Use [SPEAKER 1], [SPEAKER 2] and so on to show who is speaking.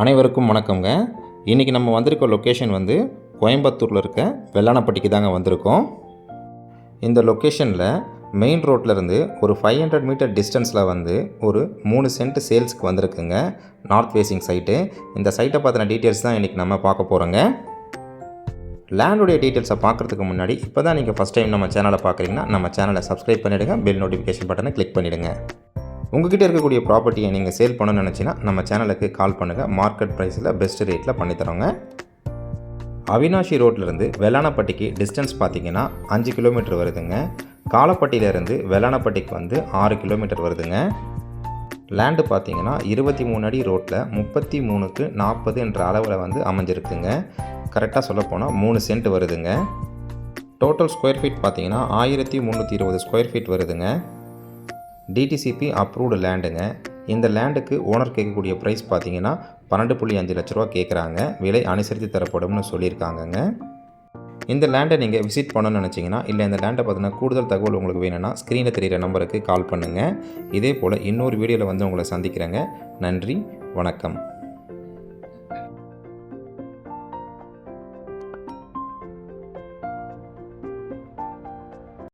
[SPEAKER 1] அனைவருக்கும் வணக்கங்க. இன்றைக்கி நம்ம வந்திருக்க லொக்கேஷன் வந்து கோயம்புத்தூரில் இருக்க வெள்ளானப்பட்டிக்கு தாங்க வந்திருக்கோம். இந்த லொக்கேஷனில் மெயின் ரோட்லேருந்து ஒரு 500 மீட்டர் டிஸ்டன்ஸில் வந்து ஒரு 3 சென்ட் சேல்ஸுக்கு வந்திருக்குங்க. North facing site. இந்த சைட்டை பற்றின டீட்டெயில்ஸ் தான் இன்றைக்கி நம்ம பார்க்க போகிறோங்க. லேண்டுடைய டீட்டெயில்ஸை பார்க்குறதுக்கு முன்னாடி இப்போ தான் நீங்கள் ஃபஸ்ட் டைம் நம்ம சேனலை பார்க்குறீங்கன்னா நம்ம சேனலை சப்ஸ்கிரைப் பண்ணிவிடுங்க. பெல் நோட்டிஃபிகேஷன் பட்டனை கிளிக் பண்ணிவிடுங்க. உங்கள்கிட்ட இருக்கக்கூடிய ப்ராப்பர்ட்டியை நீங்கள் சேல் பண்ணணும்னு நினச்சின்னா நம்ம சேனலுக்கு கால் பண்ணுங்கள். மார்க்கெட் ப்ரைஸில் பெஸ்ட் ரேட்டில் பண்ணித்தரோங்க. அவினாஷி ரோட்லேருந்து வெள்ளானப்பட்டிக்கு டிஸ்டன்ஸ் பார்த்தீங்கன்னா 5 கிலோமீட்டர் வருதுங்க. காலப்பட்டியிலேருந்து வெள்ளானப்பட்டிக்கு வந்து 6 கிலோமீட்டர் வருதுங்க. லேண்டு பார்த்தீங்கன்னா 23 அடி ரோட்டில் 33க்கு 40 என்ற அளவில் வந்து அமைஞ்சிருக்குங்க. கரெக்டாக சொல்லப்போனால் 3 சென்ட் வருதுங்க. டோட்டல் ஸ்கொயர் ஃபீட் பார்த்தீங்கன்னா 1320 ஸ்கொயர் ஃபீட் வருதுங்க. DTCP approved land. இந்த லேண்டுக்கு ஓனர் கேட்கக்கூடிய ப்ரைஸ் பார்த்தீங்கன்னா 12.5 லட்ச ரூபா கேட்குறாங்க. விலை அனுசரித்து தரப்படும்னு சொல்லியிருக்காங்கங்க. இந்த லேண்டை நீங்கள் விசிட் பண்ணணும்னு நினச்சிங்கன்னா இல்லை இந்த லேண்டை பார்த்தீங்கன்னா கூடுதல் தகவல் உங்களுக்கு வேணும்னா ஸ்க்ரீனில் தெரிகிற நம்பருக்கு கால் பண்ணுங்கள். இதே போல் இன்னொரு வீடியோவில் வந்து உங்களை சந்திக்கிறேங்க. நன்றி, வணக்கம்.